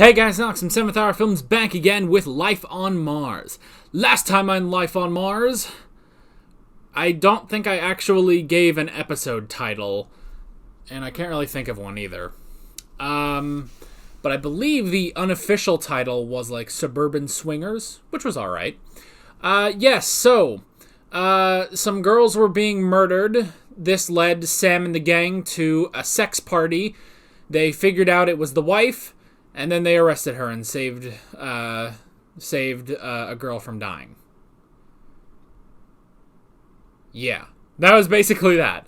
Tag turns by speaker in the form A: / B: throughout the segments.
A: Hey guys, Nox from 7th Hour Films back again with Life on Mars. Last time on Life on Mars, I don't think I actually gave an episode title, and I can't really think of one either. But I believe the unofficial title was like Suburban Swingers, which was alright. Some girls were being murdered. This led Sam and the gang to a sex party. They figured out it was the wife, and then they arrested her and saved a girl from dying. Yeah, that was basically that.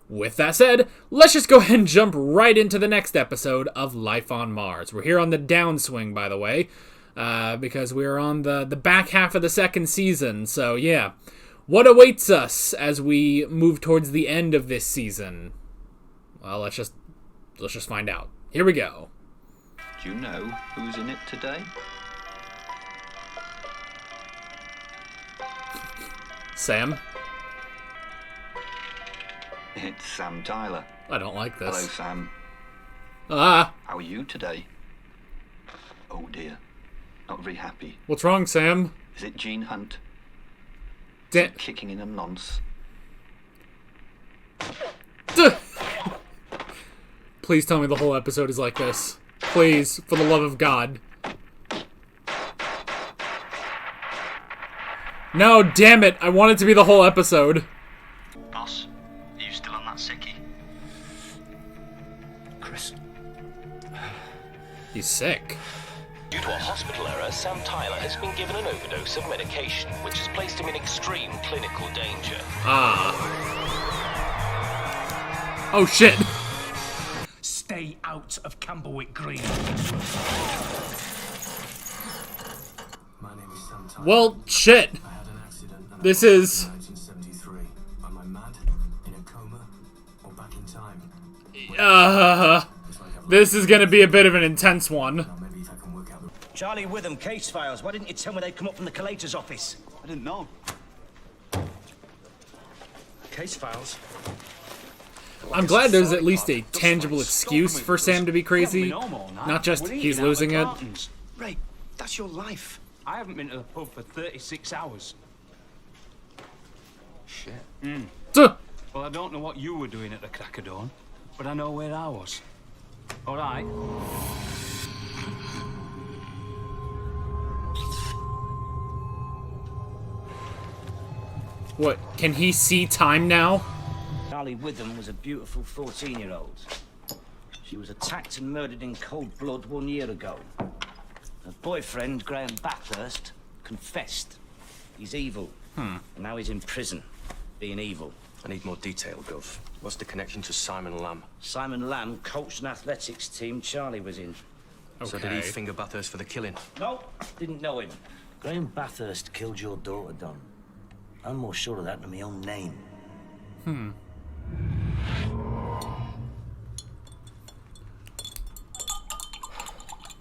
A: With that said, let's just go ahead and jump right into the next episode of Life on Mars. We're here on the downswing, by the way, because we're on the back half of the second season. So yeah, what awaits us as we move towards the end of this season? Well, let's just find out. Here we go.
B: Do you know who's in it today?
A: Sam?
B: It's Sam Tyler.
A: I don't like this.
B: Hello, Sam.
A: Ah!
B: How are you today? Oh dear. Not very happy.
A: What's wrong, Sam?
B: Is it Gene Hunt?
A: Da-
B: Kicking in a nonce?
A: Duh. Please tell me the whole episode is like this. Please, for the love of God. No, damn it. I want it to be the whole episode.
C: Boss, are you still on that sickie?
D: Chris.
A: He's sick.
E: Due to a hospital error, Sam Tyler has been given an overdose of medication, which has placed him in extreme clinical danger.
A: Ah. Oh, shit.
D: Stay out of Camberwick Green.
F: My name is Sam Tyler.
A: Well, shit.
F: I had an accident and
A: This
F: I died
A: is-
F: in 1973. Am I mad? In a coma? Or back in time? It's like I've
A: This is gonna be a bit of an intense one.
F: now maybe if I can work out the
G: Charlie Witham, case files. Why didn't you tell me they'd come up from the collator's office?
C: I didn't know.
G: Case files?
A: I'm glad there's at least a tangible excuse for Sam to be crazy. Not just he's losing it.
D: Ray, that's your life.
H: I haven't been to the pub for 36 hours.
D: Shit.
A: Duh.
H: Well, I don't know what you were doing at the crack of dawn, but I know where I was. All right.
A: What, can he see time now?
G: Charlie Witham was a beautiful 14-year-old. She was attacked and murdered in cold blood 1 year ago. Her boyfriend, Graham Bathurst, confessed. He's evil. And now he's in prison, being evil.
D: I need more detail, Gov. What's the connection to Simon Lamb?
G: Simon Lamb coached an athletics team Charlie was in.
D: So did he finger Bathurst for the killing?
G: No, didn't know him. Graham Bathurst killed your daughter, Don. I'm more sure of that than my own name.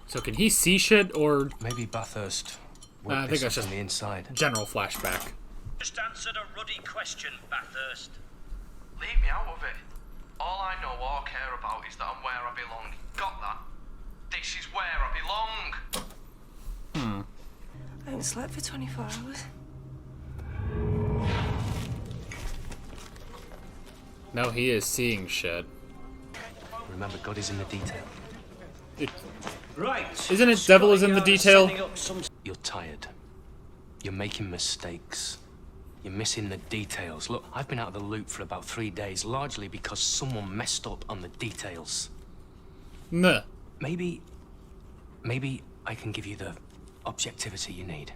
A: So can he see shit or
D: Maybe Bathurst
A: I
D: worked
A: think
D: this
A: that's
D: up
A: just-
D: from the inside.
A: general flashback?
G: Just answered a ruddy question, Bathurst.
I: Leave me out of it. All I know or care about is that I'm where I belong. Got that? This is where I belong.
J: I haven't slept for 24 hours.
A: No, he is seeing shit.
D: Remember, God is in the detail.
G: Right.
A: Isn't it devil is in the
G: Scotland Yard
A: detail?
G: setting up some
D: You're tired. You're making mistakes. You're missing the details. Look, I've been out of the loop for about 3 days, largely because someone messed up on the details.
A: Nah.
D: Maybe I can give you the objectivity you need.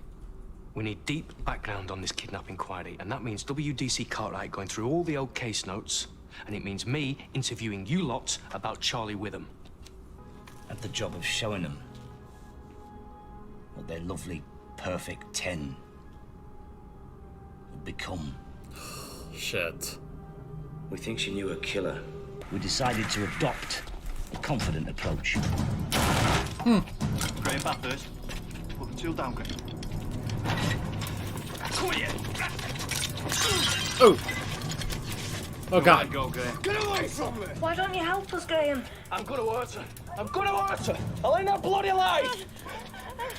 D: We need deep background on this kidnap inquiry, and that means WDC Cartwright going through all the old case notes, and it means me interviewing you lot about Charlie Witham.
G: Had the job of showing them what their lovely, perfect 10 would become.
A: Shit.
G: We think she knew her killer. We decided to adopt a confident approach.
C: Graham Bathurst. Put the tool down, Graham.
A: Oh! Oh god.
H: Go, Graham.
C: Get away from me!
J: Why don't you help us, Graham?
C: I'm gonna hurt her. I'm gonna hurt her. I'll end her bloody life.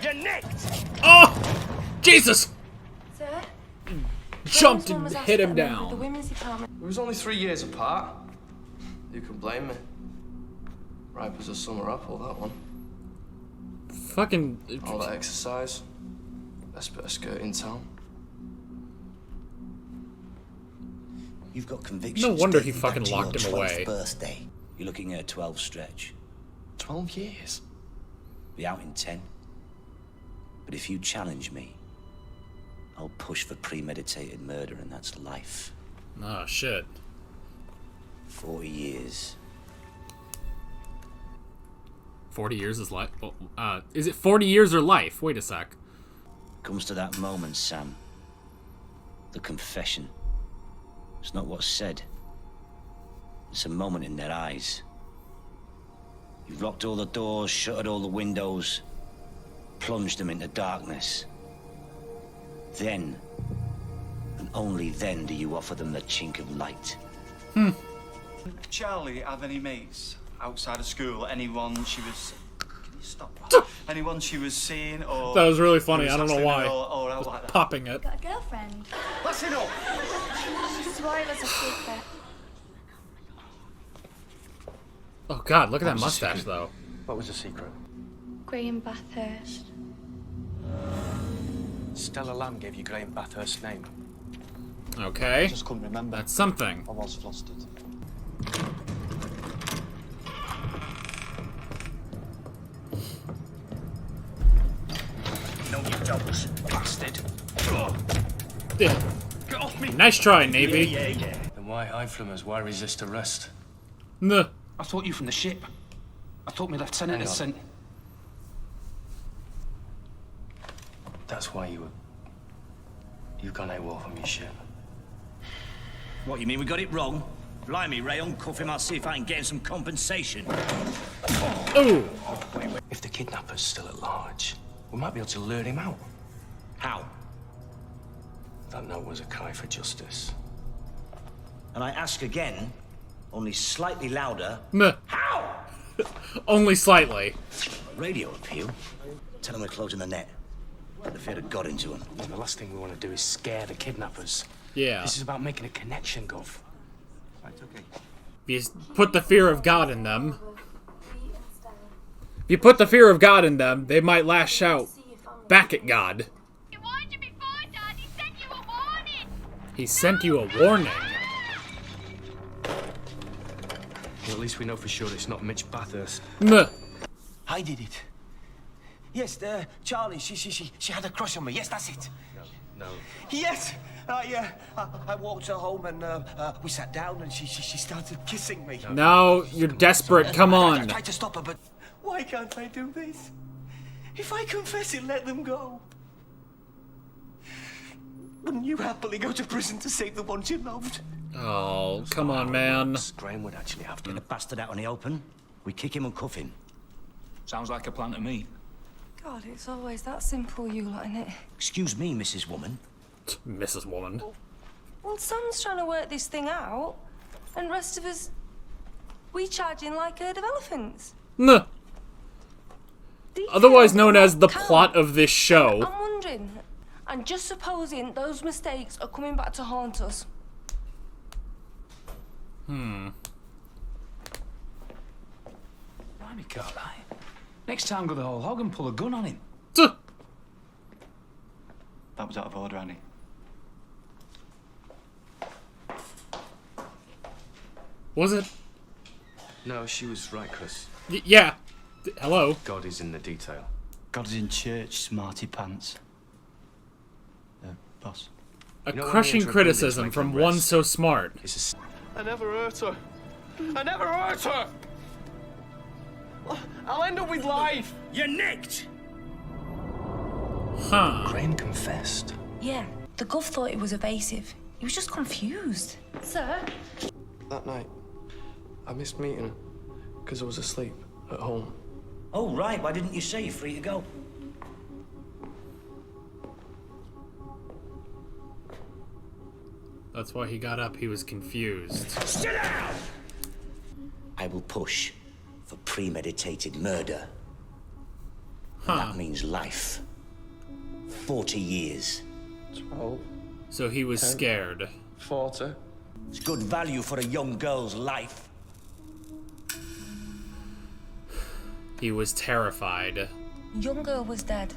C: You're nicked.
A: Oh! Jesus!
J: Sir?
A: Jumped
J: Graham's mum
A: and
J: was asked
A: hit
J: to
A: him
J: get a member of
A: down.
J: The women's department.
K: We was only 3 years apart. You can blame me. Ripe as a summer apple, that one.
A: Fucking.
K: All that exercise. Best bit of skirt in town.
G: You've got convictions.
A: No wonder he
G: dating back
A: fucking
G: to
A: locked
G: your
A: him
G: 12th
A: away.
G: birthday. You're looking at a 12 stretch.
K: 12 years?
G: Be out in 10. But if you challenge me, I'll push for premeditated murder, and that's life.
A: Oh shit.
G: 40 years.
A: 40 years is life. Is it 40 years or life? Wait a sec.
G: Comes to that moment, Sam. The confession. It's not what's said. It's a moment in their eyes. You've locked all the doors, shuttered all the windows, plunged them into darkness. Then, and only then, do you offer them the chink of light.
C: Charlie have any mates outside of school? Anyone she was... Can you stop? Anyone she was seeing or...
A: That was really funny.
C: who was
A: I don't know
C: hassling
A: why.
C: her Or out like that?
A: Popping it.
J: Got a girlfriend?
C: Listen up!
J: Swear it was a secret.
A: Oh god, look at that
D: was the
A: mustache
D: secret?
A: though.
D: What was the secret?
J: Graham Bathurst.
D: Stella Lamb gave you Graham Bathurst's name.
A: Okay.
C: Just couldn't remember.
A: That's something.
C: I was flustered.
G: No, you don't, bastard.
A: Yeah.
C: Get off me!
A: Nice try, Navy.
D: Then why hide from us? Why resist arrest?
A: Nuh.
H: I thought you from the ship. I thought my lieutenant had
D: Hang on.
H: sent...
D: That's why you've gone AWOL from your ship.
G: What, you mean we got it wrong? Blimey, Ray, uncuff him. I'll see if I can get him some compensation.
A: Ooh.
D: If the kidnapper's still at large, we might be able to lure him out.
G: How?
D: That note was a cry for justice.
G: And I ask again, only slightly louder.
A: Nuh.
G: How?
A: Only slightly.
G: Radio appeal. Tell them we're closing the net. Put the fear of God into them.
D: And the last thing we want to do is scare the kidnappers.
A: Yeah.
D: This is about making a connection, Gov.
C: Right, okay.
A: If you put the fear of God in them. If you put the fear of God in them, they might lash out back at God.
L: He warned you before, Dad. He sent you a warning.
A: He sent you a warning.
D: Well, at least we know for sure it's not Mitch Bathurst.
A: Nuh.
M: I did it. Yes, Charlie, she had a crush on me. Yes, that's it.
D: No.
M: Yes! I walked her home and we sat down and she started kissing me.
A: Now you're desperate. Come
M: I
A: on.
M: tried to stop her, but why can't I do this? If I confess it, let them go. Wouldn't you happily go to prison to save the ones you loved?
A: Oh, come on, man.
D: Graham would actually have to.
G: Get a bastard out in the open. We kick him and cuff him.
H: Sounds like a plan to me.
J: God, it's always that simple, you lot, innit?
G: Excuse me, Mrs. Woman.
A: Mrs. Woman.
J: Well, Sam's trying to work this thing out, and rest of us, we charge in like a herd of elephants.
A: Nuh. Otherwise known as the plot of this show.
J: I'm wondering, and just supposing those mistakes are coming back to haunt us.
A: Hmm.
H: Blimey, Cartwright. Next time go the whole hog and pull a gun on him.
C: That was out of order, Annie.
A: Was it?
D: No, she was right, Chris.
A: Yeah. Hello.
D: God is in the detail.
C: God is in church, smarty pants. Boss.
A: A
D: You know, when
A: crushing
D: we enter a
A: criticism
D: building to
A: from
D: make an
A: one
D: arrest,
A: so smart.
K: I never hurt her. I never hurt her! I'll end up with life!
G: You're nicked!
A: Huh.
D: Graham confessed.
J: Yeah, the gov thought it was evasive. He was just confused. Sir?
K: That night, I missed meeting her because I was asleep at home.
G: Oh, right. Why didn't you say you're free to go?
A: That's why he got up. He was confused.
G: Sit down! I will push for premeditated murder. And that means life. 40 years.
K: 12.
A: So he was
K: 10,
A: scared.
K: 40.
G: It's good value for a young girl's life.
A: He was terrified.
J: Young girl was dead.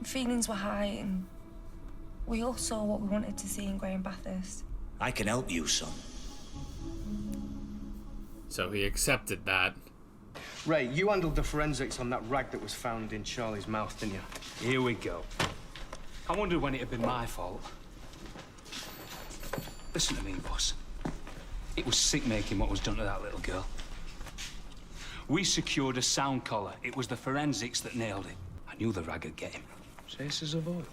J: Feelings were high, and we all saw what we wanted to see in Graham Bathurst.
G: I can help you, son.
A: So he accepted that.
D: Ray, you handled the forensics on that rag that was found in Charlie's mouth, didn't you?
H: Here we go. I wondered when it had been my fault. Listen to me, boss. It was sick-making what was done to that little girl. We secured a sound collar. It was the forensics that nailed it. I knew the rag would get him. Traces of oil.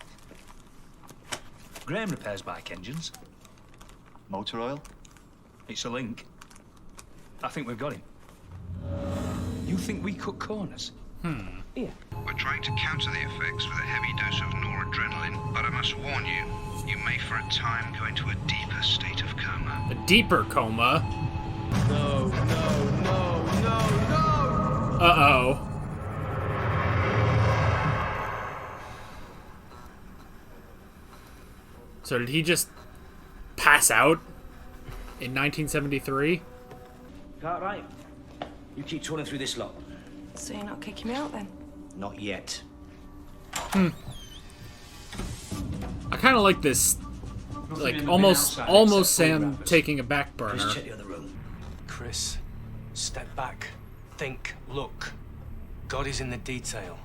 H: Graham repairs bike engines.
C: Motor oil?
H: It's a link. I think we've got him. You think we cut corners? Here.
N: We're trying to counter the effects with a heavy dose of noradrenaline, but I must warn you, you may for a time go into a deeper state of coma.
A: A deeper coma?
K: No, no, no, no, no!
A: Uh-oh. So did he just pass out in 1973?
G: Cartwright, you keep trawling through this lot.
J: So you're not kicking me out then?
G: Not yet.
A: I kind of like this, like almost Sam taking a back burner.
G: Just check the other room.
D: Chris, step back. Think. Look. God is in the detail.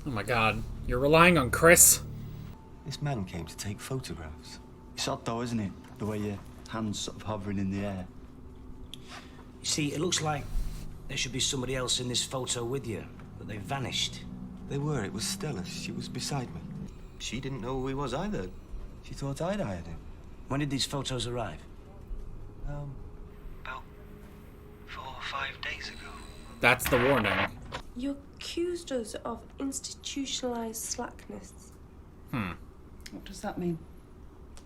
A: Oh my God, you're relying on Chris?
C: This man came to take photographs. It's odd though, isn't it? The way your hands sort of hovering in the air.
G: You see, it looks like there should be somebody else in this photo with you, but they vanished.
C: They were. It was Stella. She was beside me. She didn't know who he was either. She thought I'd hired him.
G: When did these photos arrive?
C: About 4 or 5 days ago.
A: That's the warning.
J: You accused us of institutionalized slackness.
O: What does that mean?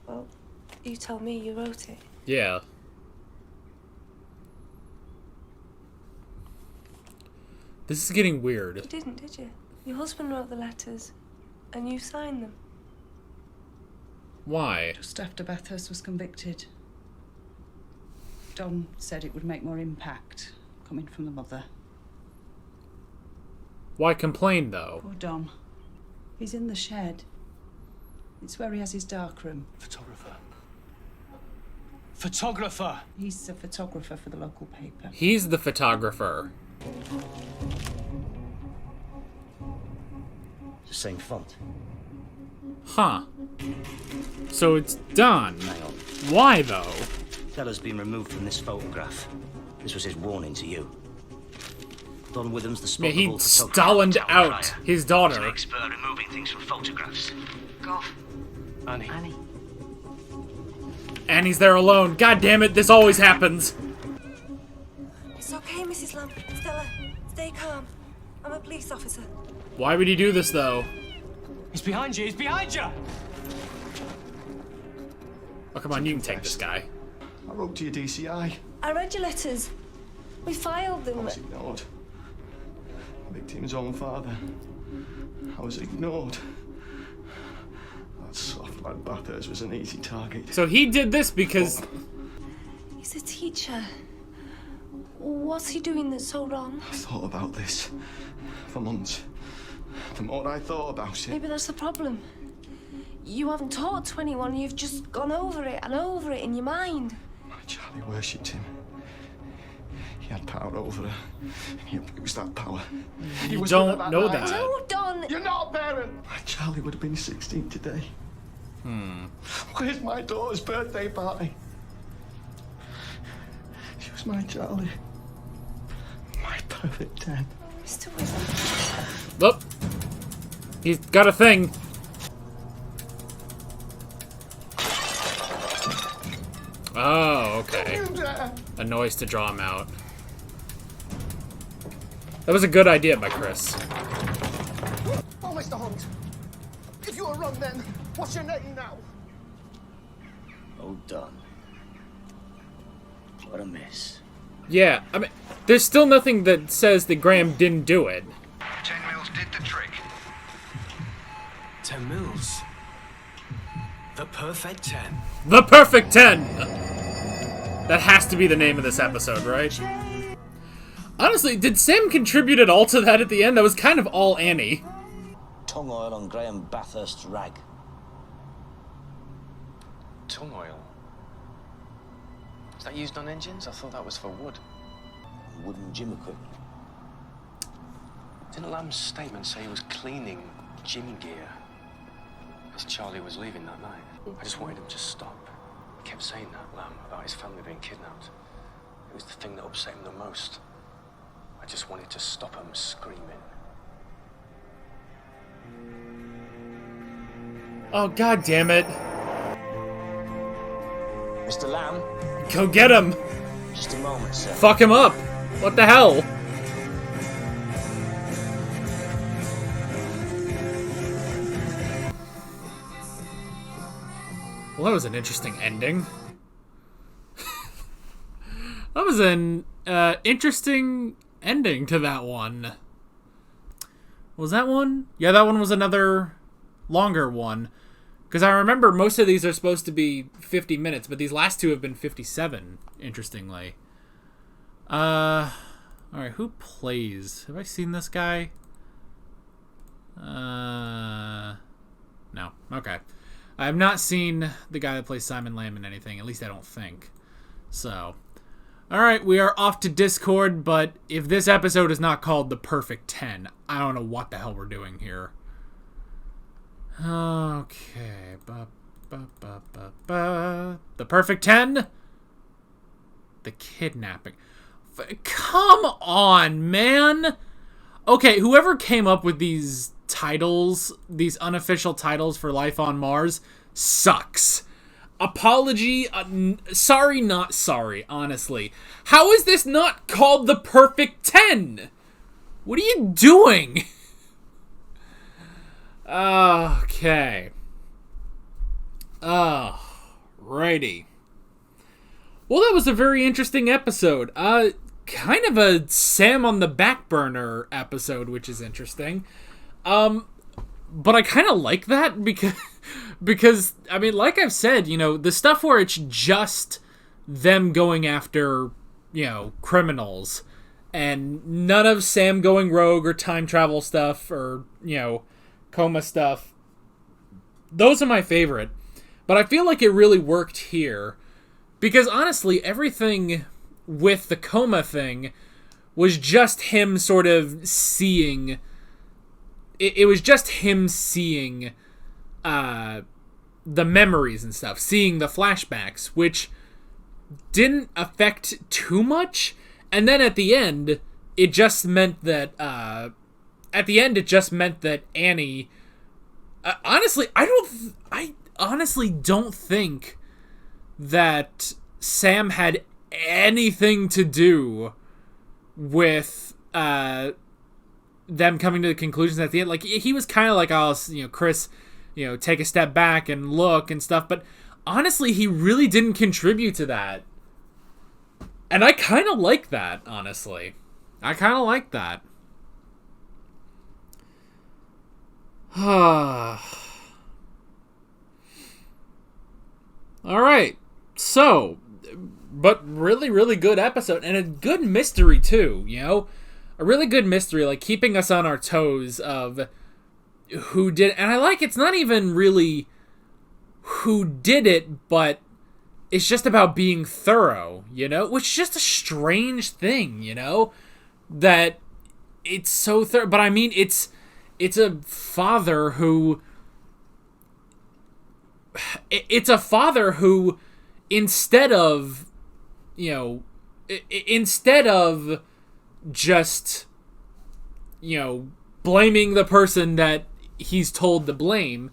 J: Well, you tell me. You wrote it.
A: Yeah. This is getting
J: You
A: weird.
J: didn't, did you? Your husband wrote the letters, and you signed them.
A: Why?
O: Just after Bathurst was convicted. Don said it would make more impact coming from the mother.
A: Why complain, though?
O: Poor Don. He's in the shed. It's where he has his darkroom.
D: Photographer. Photographer!
O: He's a photographer for the local paper.
A: He's the photographer.
G: It's the same font.
A: Huh. So it's done.
G: Hang on.
A: Why, though?
G: Stella's been removed from this photograph. This was his warning to you. Don Withams, the
A: Yeah, he
G: spottable photographer.
A: Stalined out his daughter.
G: He's an expert at removing things from photographs. Goff.
D: Annie.
A: Annie's there alone. God damn it, this always happens.
J: It's okay, Mrs. Lamb. Stella, stay calm. I'm a police officer.
A: Why would he do this, though?
D: He's behind you! He's behind you!
A: Oh, come on, you can take this guy.
C: I wrote to your DCI.
J: I read your letters. We filed them.
C: I was ignored. The victim's own father. I was ignored. That soft lad Bathurst was an easy target.
A: So he did this because...
J: He's a teacher. What's he doing that's so wrong?
C: I thought about this for months. The more I thought about it...
J: Maybe that's the problem. You haven't talked to anyone, you've just gone over it and over it in your mind.
C: Charlie worshipped him. He had power over her. He abused that power. He
A: You
C: was
A: don't
C: with her
A: know
C: night.
A: that.
J: No, Don!
C: You're not a parent! Charlie would have been 16 today. Where's my daughter's birthday party? She was my Charlie. My perfect 10.
J: Mr. Witham.
A: Look. He's got a thing. Oh, okay. A noise to draw him out. That was a good idea by Chris.
M: Oh, Mr. Hunt. If you were wrong then, what's your name now?
G: Oh, done. What a mess.
A: Yeah, I mean, there's still nothing that says that Graham didn't do it.
N: 10 mils did the trick.
F: 10 mils. The perfect 10.
A: The perfect 10! That has to be the name of this episode, right? Honestly, did Sam contribute at all to that at the end? That was kind of all Annie.
G: Tongue oil on Graham Bathurst's rag.
D: Tongue oil? Is that used on engines? I thought that was for wood.
G: Wooden gym equipment.
D: Didn't Lamb's statement say he was cleaning gym gear as Charlie was leaving that night? I just wanted him to stop. He kept saying that, Lamb, about his family being kidnapped. It was the thing that upset him the most. I just wanted to stop him screaming.
A: Oh, god damn it.
G: Mr. Lamb?
A: Go get him!
G: Just a moment, sir.
A: Fuck him up! What the hell? Well, that was an interesting ending. That was an interesting ending to that one. Was that one? Yeah, that one was another longer one. Because I remember most of these are supposed to be 50 minutes, but these last two have been 57, interestingly. Alright, who plays? Have I seen this guy? No. Okay. I have not seen the guy that plays Simon Lamb in anything, at least I don't think. So, alright, we are off to Discord, but if this episode is not called The Perfect 10, I don't know what the hell we're doing here. Okay. The Perfect 10? The Kidnapping. Come on, man! Okay, whoever came up with these titles, these unofficial titles for Life on Mars, sucks. Apology, sorry, not sorry, honestly. How is this not called The Perfect 10? What are you doing? Okay. Righty. Well, that was a very interesting episode. Kind of a Sam on the back burner episode, which is interesting. But I kind of like that because, I mean, like I've said, you know, the stuff where it's just them going after, you know, criminals and none of Sam going rogue or time travel stuff or, you know, coma stuff. Those are my favorite. But I feel like it really worked here because honestly, everything with the coma thing was just him sort of seeing. It was just him seeing the memories and stuff, seeing the flashbacks, which didn't affect too much. And then at the end, it just meant that Annie. Honestly, I honestly don't think that Sam had anything to do with them coming to the conclusions at the end. Like, he was kind of like, oh, you know, Chris, you know, take a step back and look and stuff. But honestly, he really didn't contribute to that. And I kind of like that, honestly. I kind of like that. Alright. So, but really, really good episode. And a good mystery, too, you know? A really good mystery, like keeping us on our toes of who did. And I like it's not even really who did it, but it's just about being thorough, you know? Which is just a strange thing, you know? That it's so thorough. But I mean, it's a father who. It's a father who, instead of, you know, instead of just, you know, blaming the person that he's told to blame,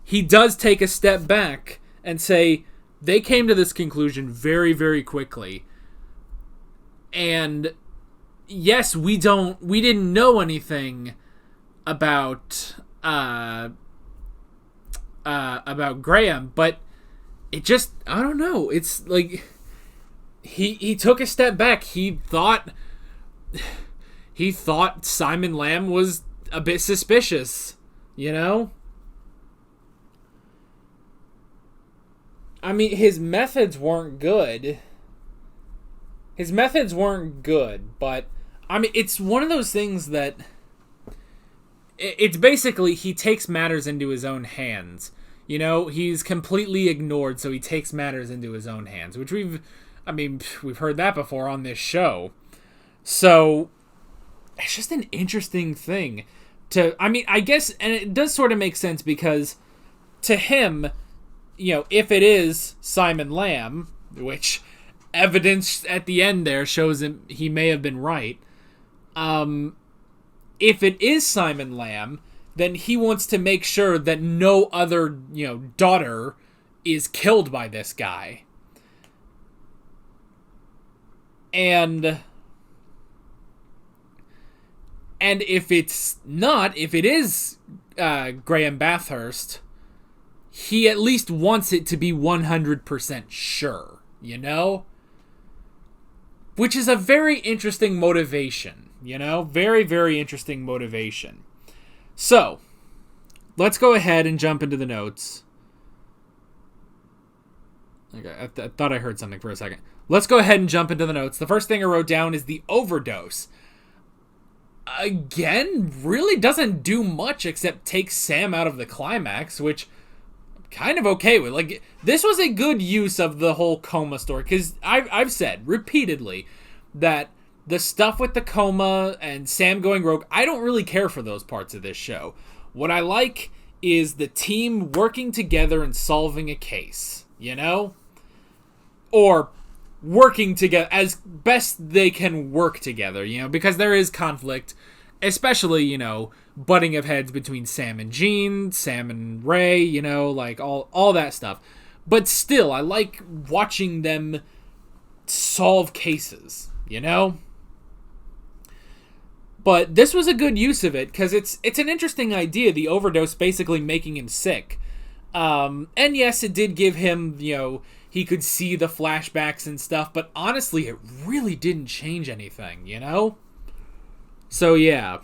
A: he does take a step back and say, they came to this conclusion very, very quickly. And yes, we didn't know anything about, Graham, but it just, I don't know. It's like he took a step back. He thought Simon Lamb was a bit suspicious, you know? I mean, his methods weren't good. But I mean, it's one of those things that it's basically he takes matters into his own hands. You know, he's completely ignored, so he takes matters into his own hands, which we've heard that before on this show. So it's just an interesting thing I guess, and it does sort of make sense because to him, you know, if it is Simon Lamb, which evidence at the end there shows him he may have been right. If it is Simon Lamb, then he wants to make sure that no other, you know, daughter is killed by this guy. And if it's not, if it is Graham Bathurst, he at least wants it to be 100% sure, you know? Which is a very interesting motivation, you know? Very, very interesting motivation. So, let's go ahead and jump into the notes. Okay, I thought I heard something for a second. Let's go ahead and jump into the notes. The first thing I wrote down is the overdose. Again, really doesn't do much except take Sam out of the climax, which I'm kind of okay with. Like, this was a good use of the whole coma story, because I've said repeatedly that the stuff with the coma and Sam going rogue, I don't really care for those parts of this show. What I like is the team working together and solving a case, you know? Or working together as best they can work together, you know, because there is conflict, especially, you know, butting of heads between Sam and Jean, Sam and Ray, you know, like all that stuff. But still, I like watching them solve cases, you know? But this was a good use of it, because it's an interesting idea, the overdose basically making him sick. And yes, it did give him, you know, he could see the flashbacks and stuff, but honestly, it really didn't change anything, you know? So, yeah.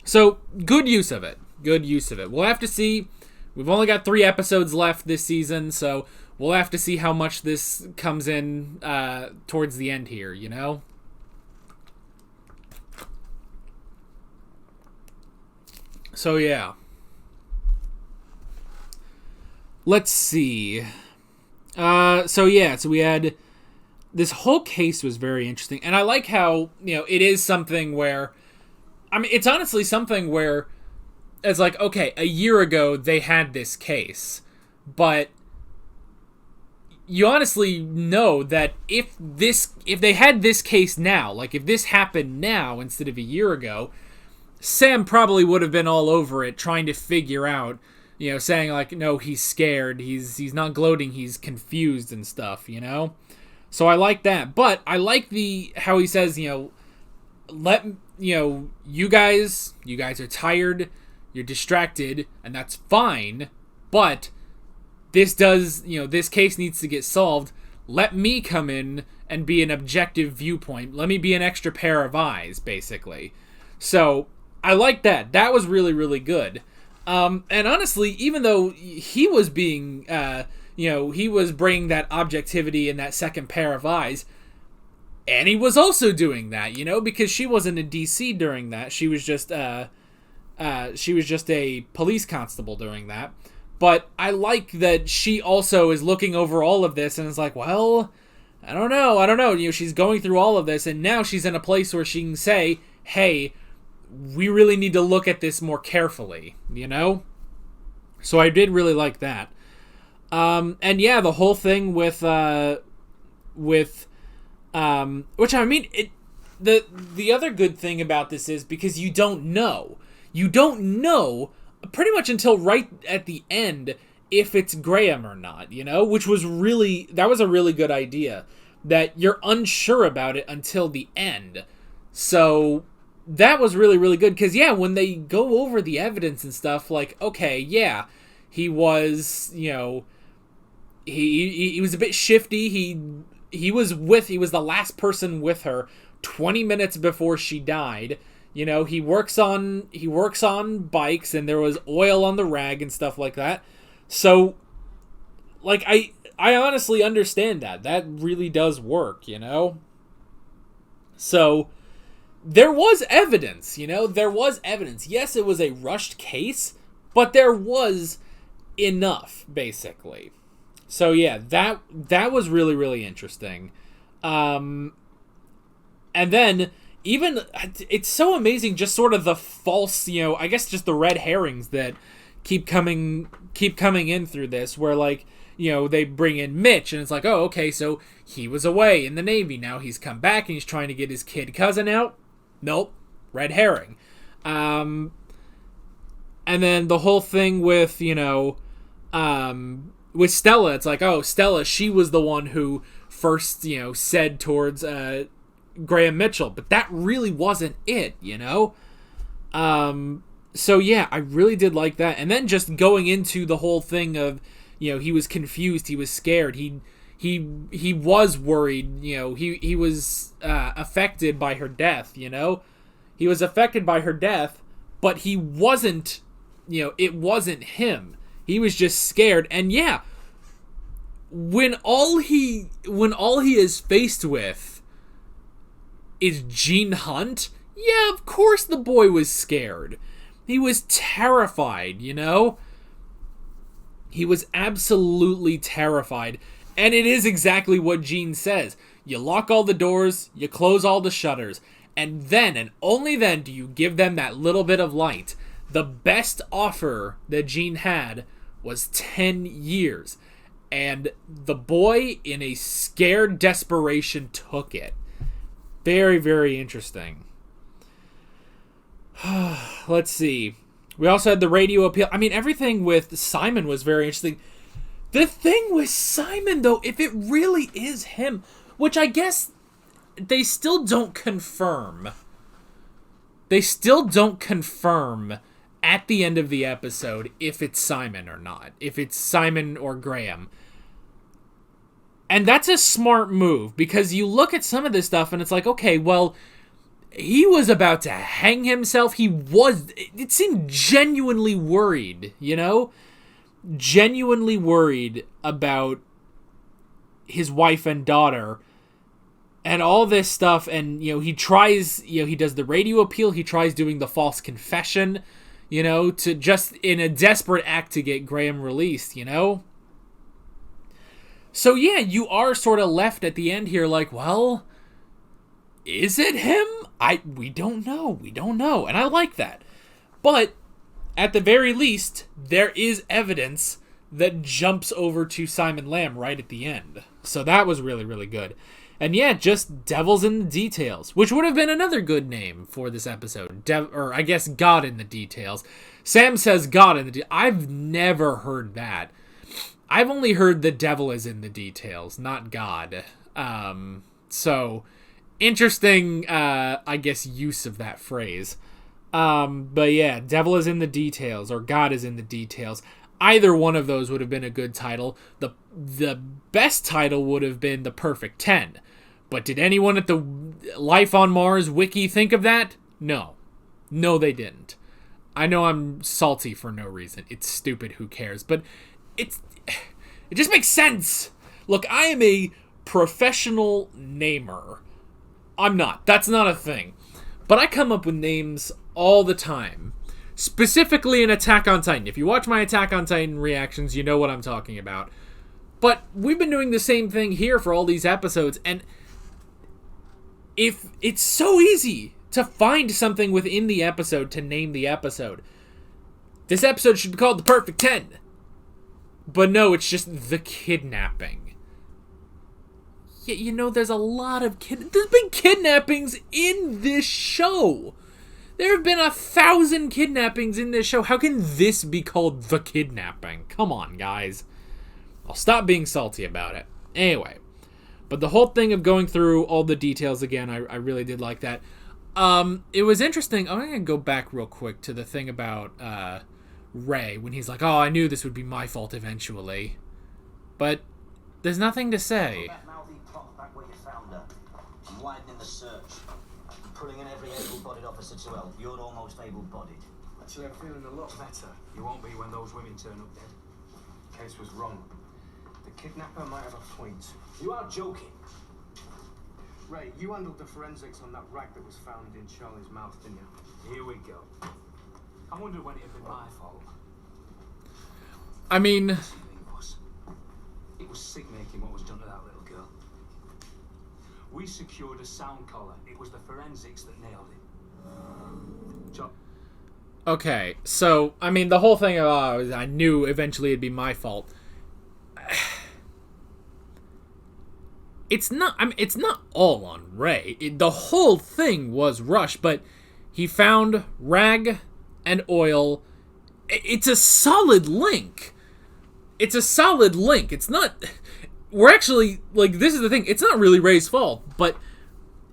A: So, good use of it. Good use of it. We'll have to see. We've only got 3 episodes left this season, so we'll have to see how much this comes in towards the end here, you know? So, yeah. Let's see. So we had this whole case was very interesting, and I like how, you know, it is something where, I mean, it's honestly something where it's like, okay, a year ago they had this case, but you honestly know that if they had this case now, like if this happened now instead of a year ago, Sam probably would have been all over it trying to figure out, you know, saying like, no, he's scared, he's not gloating, he's confused and stuff, you know? So I like that. But I like how he says, you know, you guys are tired, you're distracted, and that's fine, but this case needs to get solved. Let me come in and be an objective viewpoint. Let me be an extra pair of eyes, basically. So I like that. That was really, really good. And honestly, even though he was being, he was bringing that objectivity and that second pair of eyes, Annie was also doing that, you know, because she wasn't in DC during that. She was just a police constable during that. But I like that she also is looking over all of this and is like, well, I don't know. You know, she's going through all of this, and now she's in a place where she can say, hey, we really need to look at this more carefully, you know? So I did really like that. And yeah, the whole thing with which, I mean, the other good thing about this is because you don't know pretty much until right at the end if it's Graham or not, you know, that was a really good idea, that you're unsure about it until the end. So that was really, really good, because yeah, when they go over the evidence and stuff, like, okay, yeah, He was, you know, he was a bit shifty. He was the last person with her 20 minutes before she died. You know, he works on bikes, and there was oil on the rag and stuff like that. So, like, I honestly understand that. That really does work, you know? So, there was evidence, you know? There was evidence. Yes, it was a rushed case, but there was enough, basically. So, yeah, that was really, really interesting. And then, even, it's so amazing, just sort of the false, you know, I guess just the red herrings that keep coming in through this, where, like, you know, they bring in Mitch, and it's like, oh, okay, so he was away in the Navy. Now he's come back, and he's trying to get his kid cousin out. Nope. Red herring. And then the whole thing with, you know, with Stella, it's like, oh, Stella, she was the one who first, you know, said towards Graham Mitchell. But that really wasn't it, you know? So, yeah, I really did like that. And then just going into the whole thing of, you know, he was confused, he was scared, he was worried, you know, he was affected by her death, you know? He was affected by her death, but he wasn't, you know, it wasn't him. He was just scared. And yeah, when all he is faced with is Gene Hunt, yeah, of course the boy was scared. He was terrified, you know? He was absolutely terrified. And it is exactly what Gene says. You lock all the doors, you close all the shutters, and then, and only then, do you give them that little bit of light. The best offer that Gene had was 10 years. And the boy, in a scared desperation, took it. Very, very interesting. Let's see. We also had the radio appeal. I mean, everything with Simon was very interesting. The thing with Simon, though, if it really is him, which I guess they still don't confirm. They still don't confirm at the end of the episode if it's Simon or not. If it's Simon or Graham. And that's a smart move, because you look at some of this stuff and it's like, okay, well, he was about to hang himself. It seemed genuinely worried, you know? Genuinely worried about his wife and daughter and all this stuff. And, you know, he tries, you know, he does the radio appeal. He tries doing the false confession, you know, to just in a desperate act to get Graham released, you know? So, yeah, you are sort of left at the end here like, well, is it him? We don't know. We don't know. And I like that. But at the very least, there is evidence that jumps over to Simon Lamb right at the end. So that was really, really good. And yeah, just Devil's in the Details, which would have been another good name for this episode. Or I guess God in the Details. Sam says God in the Details. I've never heard that. I've only heard the devil is in the details, not God. So, interesting, I guess, use of that phrase. But yeah, devil is in the details, or God is in the details. Either one of those would have been a good title. The best title would have been The Perfect 10. But did anyone at the Life on Mars wiki think of that? No. No, they didn't. I know I'm salty for no reason. It's stupid, who cares? But it just makes sense. Look, I am a professional namer. I'm not. That's not a thing. But I come up with names all the time. Specifically in Attack on Titan. If you watch my Attack on Titan reactions, you know what I'm talking about. But we've been doing the same thing here for all these episodes, and if it's so easy to find something within the episode to name the episode. This episode should be called The Perfect 10. But no, it's just The Kidnapping. Yeah, you know, there's a lot of there's been kidnappings in this show. There have been 1,000 kidnappings in this show. How can this be called The Kidnapping? Come on, guys. I'll stop being salty about it. Anyway, but the whole thing of going through all the details again, I really did like that. It was interesting. I'm going to go back real quick to the thing about Ray when he's like, oh, I knew this would be my fault eventually. But there's nothing to say.
G: That mouthy plot back where you found her. I'm widening the search. I'm pulling in every able-bodied officer to help. You're almost able-bodied.
F: Actually, I'm feeling a lot better. You won't be when those women turn up dead. The case was wrong. The kidnapper might have a point.
G: You are joking.
F: Ray, you handled the forensics on that rag that was found in Charlie's mouth, didn't you?
H: Here we go. I wonder when it had been my fault.
A: I mean...
H: It was sick making what was done to that little girl. We secured a sound collar. It was the forensics that nailed it.
A: Okay, so, I mean, the whole thing of, I knew eventually it'd be my fault. It's not, I mean, it's not all on Ray. The whole thing was rushed, but he found rag and oil. It's a solid link. It's a solid link. It's not... We're actually... Like, this is the thing. It's not really Ray's fault, but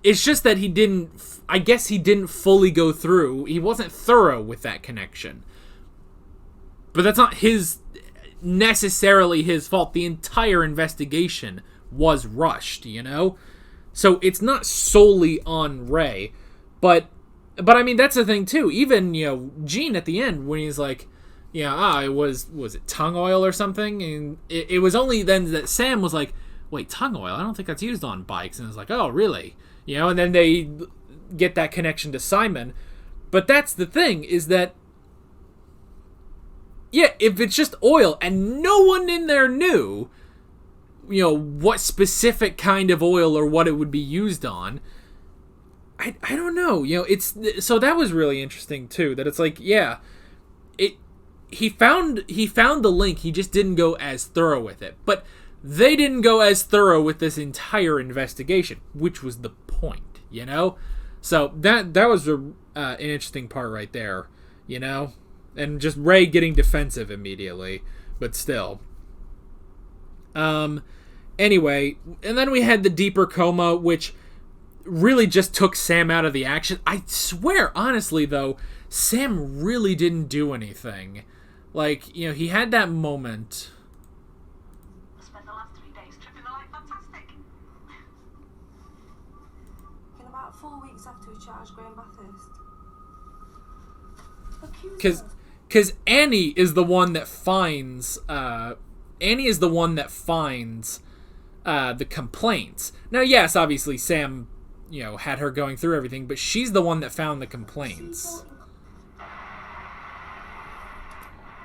A: it's just that he didn't... I guess he didn't fully go through. He wasn't thorough with that connection. But that's not necessarily his fault. The entire investigation was rushed, you know? So it's not solely on Ray. But I mean, that's the thing, too. Even, you know, Gene at the end, when he's like... Yeah, was it tongue oil or something? And it was only then that Sam was like, wait, tongue oil? I don't think that's used on bikes. And it was like, oh, really? You know, and then they get that connection to Simon. But that's the thing, is that, yeah, if it's just oil and no one in there knew, you know, what specific kind of oil or what it would be used on, I don't know. You know, it's, so that was really interesting too, that it's like, yeah, He found the link, he just didn't go as thorough with it. But they didn't go as thorough with this entire investigation, which was the point, you know? So that was an interesting part right there, you know? And just Ray getting defensive immediately, but still. Anyway, and then we had the deeper coma, which really just took Sam out of the action. I swear, honestly, though, Sam really didn't do anything. Like, you know, he had that moment.
L: I spent the last 3 days tripping the light fantastic.
J: In about 4 weeks after we charged Graham Bathurst.
A: Because Annie is the one that finds, the complaints. Now, yes, obviously Sam, you know, had her going through everything, but she's the one that found the complaints.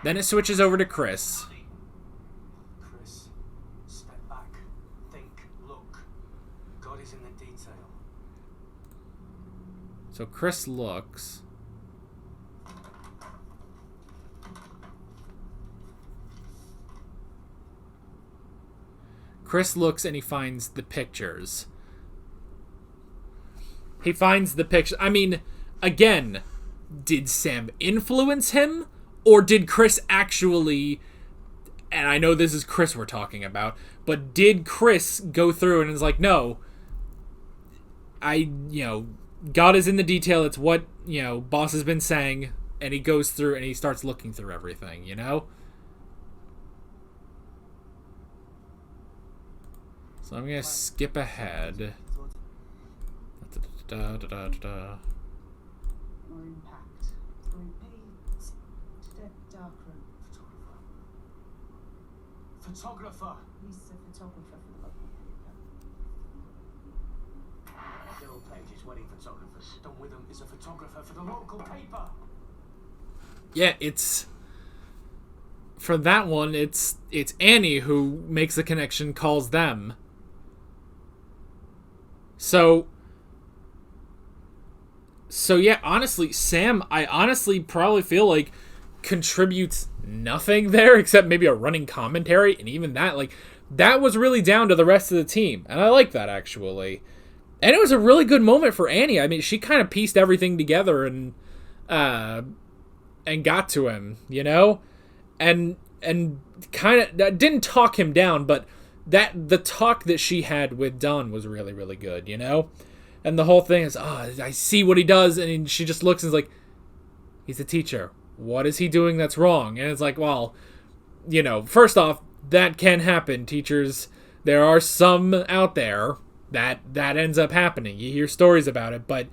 A: Then it switches over to Chris.
F: Chris, step back, think, look. God is in the detail.
A: So Chris looks. Chris looks and he finds the pictures. He finds the picture. I mean, again, did Sam influence him? Or did Chris actually, and I know this is Chris we're talking about, but did Chris go through and is like, no, God is in the detail, it's what, you know, boss has been saying, and he goes through and he starts looking through everything, you know? So I'm gonna skip ahead.
O: More impact. Darkroom.
F: Photographer.
O: He's a photographer for the local paper.
F: Bill Page is wedding photographers. Don Witham is a photographer for the local paper.
A: Yeah, it's... For that one, it's Annie who makes the connection, calls them. So yeah, honestly, Sam, I honestly probably feel like contributes nothing there except maybe a running commentary, and even that, like, that was really down to the rest of the team, and I like that, actually. And it was a really good moment for Annie. I mean, she kind of pieced everything together and got to him, you know? And kind of didn't talk him down, but the talk that she had with Don was really, really good, you know? And the whole thing is, I see what he does, and she just looks and is like, he's a teacher. What is he doing that's wrong? And it's like, well, you know, first off, that can happen, teachers. There are some out there that ends up happening. You hear stories about it, but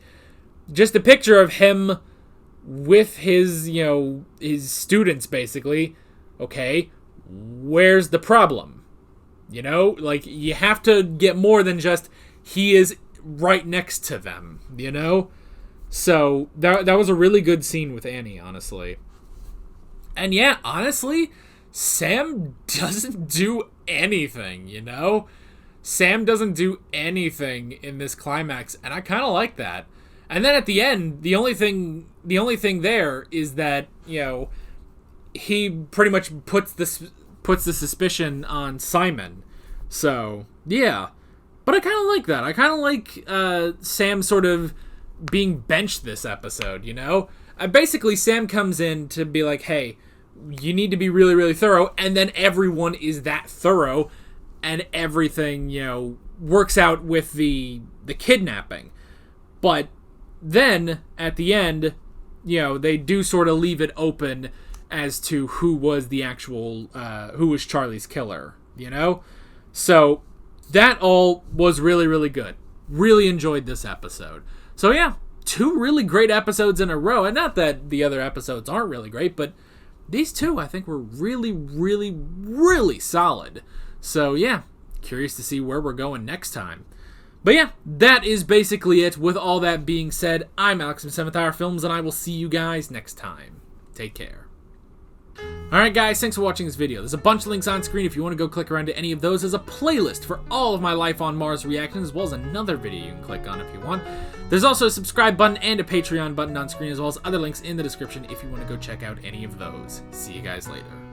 A: just a picture of him with his, you know, his students, basically. Okay, where's the problem? You know, like, you have to get more than just he is right next to them, you know? So, that was a really good scene with Annie, honestly. And yeah, honestly, Sam doesn't do anything, you know? Sam doesn't do anything in this climax, and I kind of like that. And then at the end, the only thing there is that, you know, he pretty much puts the suspicion on Simon. So, yeah. But I kind of like that. I kind of like Sam sort of being benched this episode, you know? Basically, Sam comes in to be like, hey, you need to be really, really thorough, and then everyone is that thorough, and everything, you know, works out with the kidnapping. But then, at the end, you know, they do sort of leave it open as to who was the actual, who was Charlie's killer, you know? So, that all was really, really good. Really enjoyed this episode. So yeah, 2 really great episodes in a row. And not that the other episodes aren't really great, but these 2 I think were really, really, really solid. So yeah, curious to see where we're going next time. But yeah, that is basically it. With all that being said, I'm Alex from 7th Hour Films, and I will see you guys next time. Take care. Alright guys, thanks for watching this video. There's a bunch of links on screen if you want to go click around to any of those. There's a playlist for all of my Life on Mars reactions, as well as another video you can click on if you want. There's also a subscribe button and a Patreon button on screen, as well as other links in the description if you want to go check out any of those. See you guys later.